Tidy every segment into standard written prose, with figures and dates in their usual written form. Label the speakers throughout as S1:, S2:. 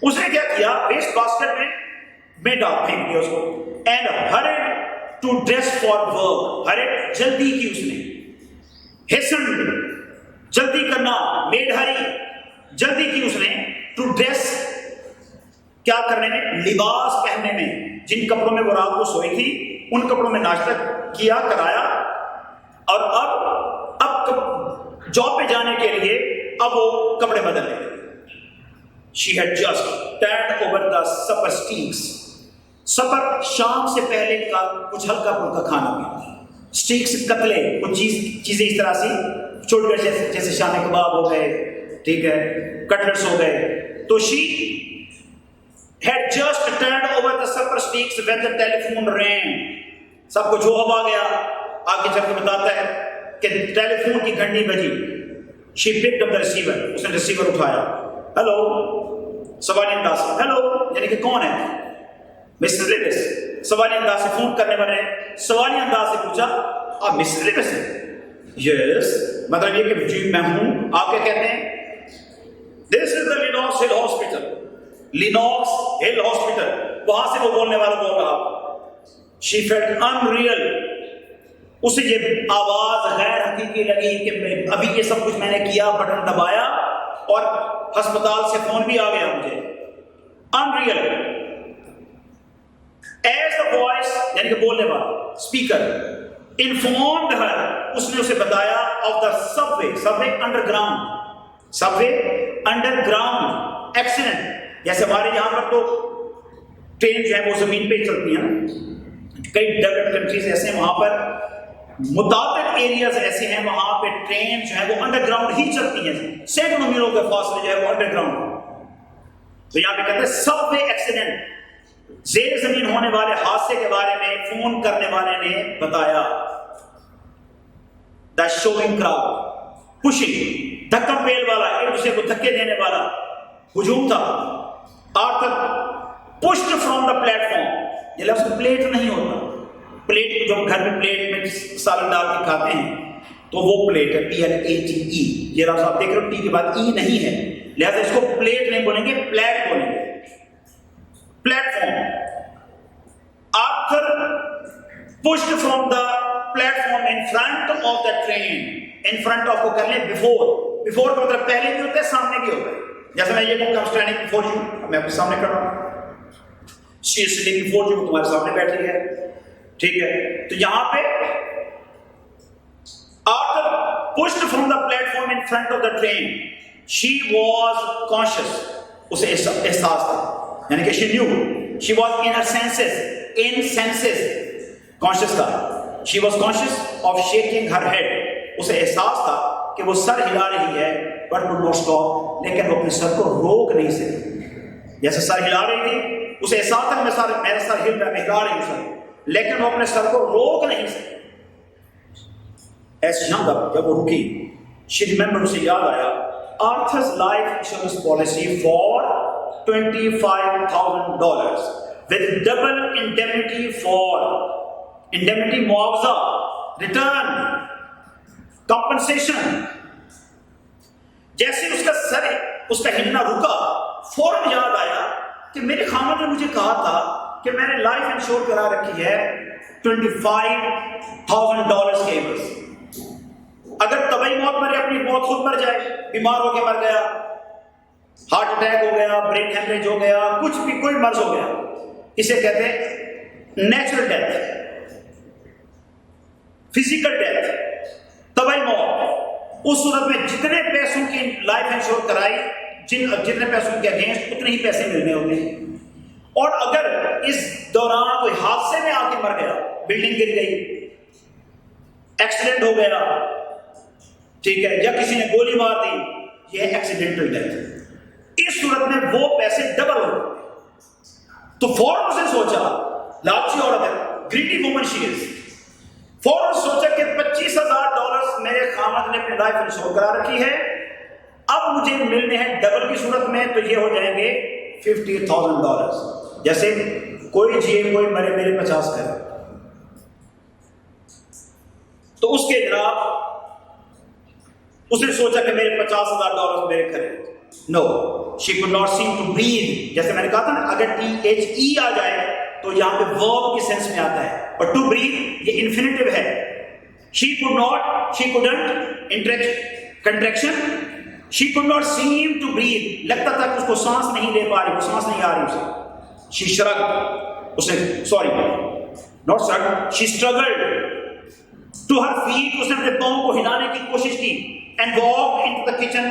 S1: اس نے کیا کیا, ویسٹ باسکٹ میں ڈال پھینک دیا اس کو. And hurried to dress for work. Hurried جلدی کی اس نے, ہیسن جلدی کرنا, میڈ ہری جلدی کی اس نے, ٹو ڈریس کیا کرنے میں, لباس پہننے میں. جن کپڑوں میں وہ رات کو سوئی تھی ان کپڑوں میں ناشتہ کیا کرایا, اور اب جاب پہ جانے کے لیے اب وہ کپڑے بدل رہے. She had just turned over the supper sticks. Super شام سے پہلے کا کچھ ہلکا پھلکا کھانا پینا. اسٹیکس قتلے, کچھ چیزیں اس طرح سے چھوٹے جیسے شامی کباب ہو گئے, ٹھیک ہے, کٹلٹس ہو گئے. تو she had just turned over the supper sticks when the telephone rang. سب کو جو ہوا گیا, آگے چل کے بتاتا ہے کہ ٹیلی فون کی گھنٹی بجی. She picked up the receiver. اس نے ریسیور اٹھایا. ہیلو, سوالی انداز سے ہیلو, یعنی کہ کون ہے, مسٹر لیوس. سوالی انداز سے فون کرنے والے نے سوالی انداز سے پوچھا, آپ مسٹر لیوس ہیں؟ یس, مطلب یہ کہ جی میں ہوں. آپ کیا کہتے ہیں؟ دس از دا لینوکس ہل ہاسپٹل. لینوکس ہل ہاسپٹل, وہاں سے وہ بولنے والا بول رہا. She felt unreal. اسے یہ آواز غیر حقیقی لگی کہ ابھی یہ سب کچھ میں نے کیا, بٹن دبایا اور ہسپتال سے فون بھی آ گیا مجھے. Unreal. As the voice, یعنی کہ بولنے والا اسپیکر, informed her, اس نے اسے بتایا of the subway underground, subway underground accident. جیسے ہمارے یہاں پر تو ٹرین جو ہے وہ زمین پہ چلتی ہیں نا, کئی ڈیولپڈ کنٹریز ایسے ہیں وہاں پر متعدد ایریاز ایسے ہیں وہاں پہ ٹرین جو ہے وہ انڈر گراؤنڈ ہی چلتی ہیں, سینکڑوں میلوں کے فاصلے جو ہے وہ انڈر گراؤنڈ. تو یہاں پہ کہتے ہیں سب وے ایکسیڈنٹ, زیر زمین ہونے والے حادثے کے بارے میں فون کرنے والے نے بتایا. دا شوئنگ کراؤڈ, پشنگ, دھکا پیل والا, ایک دوسرے کو دھکے دینے والا ہجوم تھا. Arthur pushed from the platform. یہ لفظ پلیٹ نہیں ہوتا, پلیٹ جو گھر میں پلیٹ میں سالن ڈال کے کھاتے ہیں تو وہ پلیٹ ہے, PLATE. یہ لفظ آپ دیکھ رہے ہو, ٹی کے بعد ای نہیں ہے, لہذا اس کو پلیٹ نہیں بولیں گے, پلیٹ بولیں گے, plate form. Arthur pushed from the platform in front of the train. in front of کو کر لیں before کا مطلب پہلے بھی ہوتا ہے, سامنے بھی ہوتا ہے. جیسے میں یہ کہوں standing before you, میں اپنے سامنے کر رہا ہوں. She is sitting before you, تمہارے سامنے بیٹھی ہے, ٹھیک ہے. تو یہاں پہ Arthur pushed from the platform in front of the train. She was conscious. اسے احساس تھا, یعنی کہ she knew. She was in her senses. Conscious تھا. She was conscious of shaking her head. اسے احساس تھا کہ وہ سر ہلا رہی ہے, but would not stop. لیکن وہ اپنے سر کو روک نہیں سکی. جیسے سر ہلا رہی تھی, اسے احساس تھا کہ میرا سر ہل رہا ہے, میں ہلا رہی ہوں سر, لیکن وہ اپنے سر کو روک نہیں سکی. ایسے یہاں جب وہ رکی, she remembered, اسے یاد آیا, Arthur's life insurance policy for $25,000 with double indemnity معاوضہ, return, compensation. جیسے اس کا ہلنا رکا, فوراً یاد آیا کہ میرے خامد نے مجھے کہا تھا کہ میں نے لائف انشور کرا رکھی ہے $25,000 کے عوض. اگر طبعی موت مرے, اپنی موت خود مر جائے, بیمار ہو کے مر گیا, ہارٹ اٹیک ہو گیا, برین ہیمریج ہو گیا, کچھ بھی کوئی مرض ہو گیا, اسے کہتے ہیں نیچرل ڈیتھ, فزیکل ڈیتھ, طبعی موت. اس صورت میں جتنے پیسوں کی لائف انشور کرائی, جتنے پیسوں کے اگینسٹ اتنے ہی پیسے ملنے ہوتے ہیں. اور اگر اس دوران کوئی حادثے میں آ کے مر گیا, بلڈنگ گر گئی, ایکسیڈنٹ ہو گیا, ٹھیک ہے, یا کسی نے گولی مار دی, یہ ایکسیڈنٹل ڈیتھ. اس صورت میں وہ پیسے ڈبل ہو گئے. تو فوراً اسے سوچا, لالچی عورت ہے, گریڈی وومن شی از, فوراً سوچا کہ $25,000 میرے خامد نے اپنی لائف انشور کرا رکھی ہے, اب مجھے ملنے ہیں ڈبل کی صورت میں, تو یہ ہو جائیں گے $50,000. جیسے کوئی جیے کوئی مرے, میرے 50 کرے. تو اس کے جناب اس نے سوچا کہ میرے $50,000 میرے کھڑے. No, she could not seem to breathe. جیسے میں نے کہا تھا نا اگر THE آ جائے تو یہاں پہ verb کی سینس میں آتا ہے، اور to breathe یہ infinitive ہے. She could not, she couldn't, contraction. She could not seem to breathe. لگتا تھا کہ اس کو سانس نہیں لے پا رہی، سانس نہیں آ رہی اسے. She shrugged. اس نے not shrugged, she struggled to her feet. اس نے اپنے پاؤں کو ہلانے کی کوشش کی. And walked into the kitchen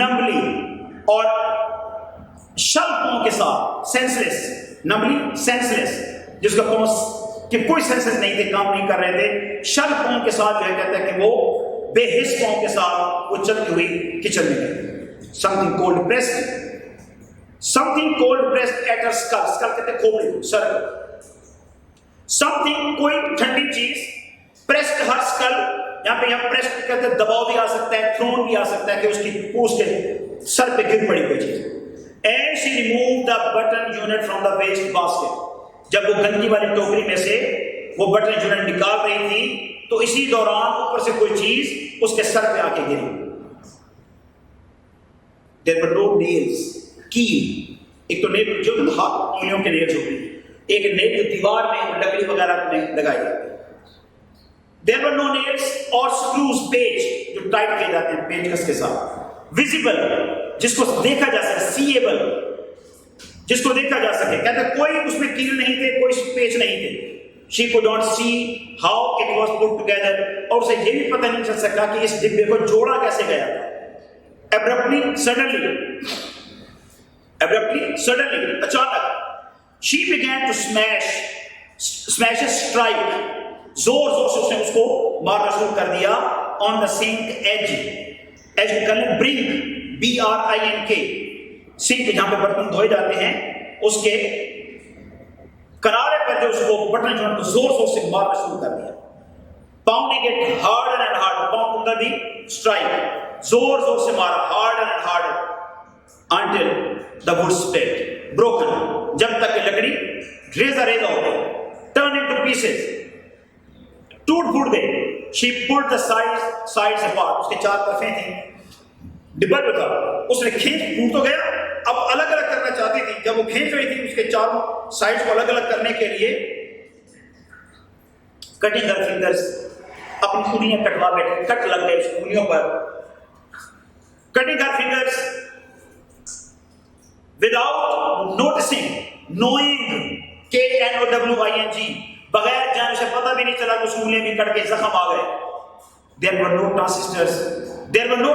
S1: numbly. اور شل پاؤں کے ساتھ سینسلیس، نمبلی سینسلیس، جس کا پاؤں کہ کوئی سینسز نہیں تھے، کام نہیں کر رہے تھے، شل پاؤں کے ساتھ جو ہے کہتا ہے کہ وہ بے حس پاؤں کے ساتھ وہ چلتی ہوئی کچن میں گئی. something cold pressed at her skull. skull کہتے ہیں کھوپڑی کو، سر. something کوئی ٹھنڈی چیز pressed her skull. یہاں پہ یہاں پریس کہتے ہیں دباؤ بھی آ سکتا ہے، تھرون بھی آ سکتا ہے کہ اس کی پوچھ کے سر پہ گر پڑی کوئی چیز. And she removed the button unit from the waste basket. جب وہ گندگی والی ٹوکری میں سے وہ بٹن یونٹ نکال رہی تھی تو اسی دوران اوپر سے کوئی چیز اس کے سر پہ آ کے گری. There were no nails, key. ایک تو نیل جو ہاتھ انگلیوں کے نیلز ہوتی ہیں، ایک نیل جو دیوار میں لکڑی وغیرہ میں لگائی جاتی ہے. There were no nails or screws, پیچ جو ٹائٹ کیے جاتے ہیں پیچ کس کے ساتھ. Visible, جس کو دیکھا جا سکے. Seeable, جس کو دیکھا جا سکے. کہتے ہیں کوئی اس میں کیل نہیں تھے، کوئی پیچ نہیں تھے. She could not see how it was put together. اور اسے یہ بھی پتہ نہیں چل سکا کہ اس ڈبے کو جوڑا کیسے گیا تھا. Abruptly, suddenly, اچانک. She began to smash a strike. زور سے اس نے اس کو مارنا شروع کر دیا. On the sink edge کو کر لیں برنک، BRINK، سنک جہاں پہ برتن دھوئے جاتے ہیں اس کے کنارے پر جو اس کو بٹن جو زور سے مارنا شروع کر دیا. Pounding it harder and harder. پاؤں اندر بھی اسٹرائک، زور سے مارا. harder and harder until the wood split, broken. جب تک کہ لکڑی ریزہ ہو گئی. Turn into pieces, ٹوٹ پھوٹ گئی. She pulled the sides apart. اس کے چار طرفیں تھیں، ڈبا جو تھا اس نے کھینچ، ٹوٹ تو گیا، اب الگ الگ کرنا چاہتی تھی. جب وہ کھینچ رہی تھی اس کے چاروں سائڈز کو الگ الگ کرنے کے لیے کٹنگ her fingers، اپنی انگلیاں کٹوا بیٹھے، کٹ لگ گئے اس انگلیوں پر. Cutting her fingers without noticing, knowing, KNOWING، بغیر جان اسے پتہ بھی نہیں چلا کہ اس انگلیاں بھی کٹ کے زخم آ گئے. There were no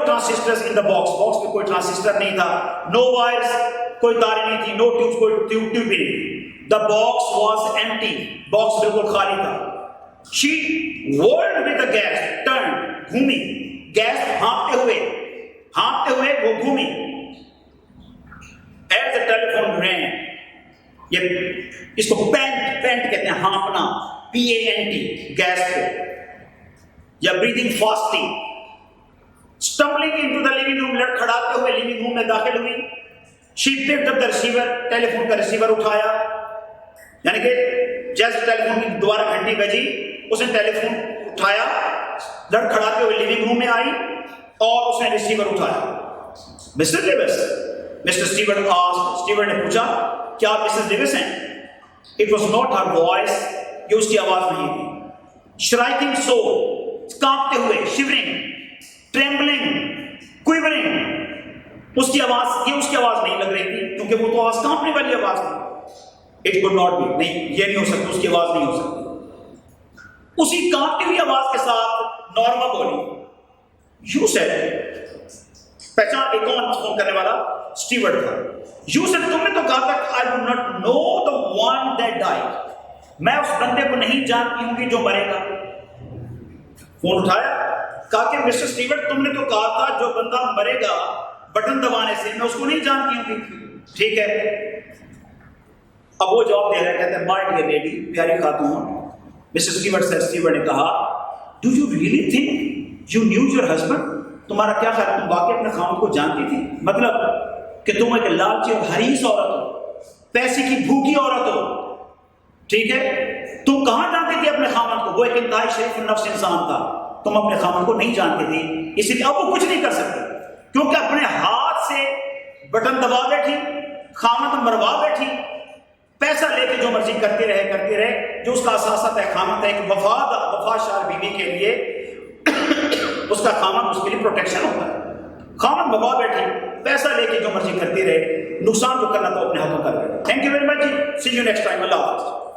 S1: transistors in the box. Box میں کوئی ٹرانسسٹر نہیں تھا. No wires، کوئی تاریں نہیں تھی. No tubes، کوئی ٹیوب بھی نہیں. The box was empty. Box بالکل خالی تھا. She whirled with the gas, turned، گھومی. گیس ہانپتے ہوئے وہ گھومی. As the telephone rang، یہ اس کو پینٹ کہتے ہیں، ہانپنا، PANT، گیس کو، یا breathing fasting. Stumbling into the living room، لڑکھڑاتے ہوئے لیونگ روم میں داخل ہوئی. She picked up the receiver، telephone کا ریسیور اٹھایا. یعنی کہ جیسے ٹیلی فون کی دوبارہ گھنٹی بجی اس نے ٹیلی فون اٹھایا، لڑکھڑاتے ہوئے لیونگ روم میں آئی اور اس نے ریسیور اٹھایا. Mr Davis, Mr Stewart asked, Stewart نے پوچھا کیا آپ مسز ڈیوس ہیں؟ It was not her voice، یہ اس کی آواز نہیں تھی. Shrieking so، کانپتے ہوئے، shivering، trembling، quivering، اس کی آواز، یہ اس کی آواز نہیں لگ رہی تھی کیونکہ وہ تو آواز کانپنے والی آواز تھی. It could not be، نہیں یہ نہیں ہو سکتا، اس کی آواز نہیں ہو سکتی. اسی کانپتی ہوئی آواز کے ساتھ نارما بولی. You said، پہچان ایک کون فون کرنے والا اسٹیورٹ تھا. You said، تم نے تو کہا تھا I do not know the one that died، میں اس بندے کو نہیں جانتی ہوں کہ جو مرے گا. فون اٹھایا، کہا کہ مسٹر اسٹیورٹ تم نے تو کہا تھا جو بندہ مرے گا بٹن دبانے سے، میں اس کو نہیں جانتی ہوں کہ ٹھیک ہے. اب وہ جواب دے رہا ہے، کہتے ہیں مائی ڈیئر لیڈی، پیاری خاتون. مسٹر اسٹیورٹ سے اسٹیورٹ نے کہا do you really think you new your husband, تمہارا کیا خیال تم واقعی اپنے خاوند کو جانتی تھی؟ مطلب کہ تم ایک لالچی اور حریص عورت ہو، پیسے کی بھوکی عورت ہو، ٹھیک ہے. تم کہاں جانتی تھی اپنے خاوند کو؟ وہ ایک انتہائی شریف النفس انسان تھا، تم اپنے خاوند کو نہیں جانتی تھی. اسی لیے اب وہ کچھ نہیں کر سکتے کیونکہ اپنے ہاتھ سے بٹن دبا بیٹھی، خامد مروا بیٹھی، پیسہ لے کے جو مرضی کرتے رہے، جو اس کا اثاثہ ہے خامد ہے ایک وفادار بیوی کے لیے اس کا خامد اس کے لیے پروٹیکشن ہوتا ہے. خامد مروا بیٹھی، پیسہ لے کے جو مرضی کرتے رہے، نقصان جو کرنا تو اپنے ہاتھوں کر رہے. تھینک یو ویری مچ جی، سی یو نیکسٹ ٹائم. اللہ حافظ.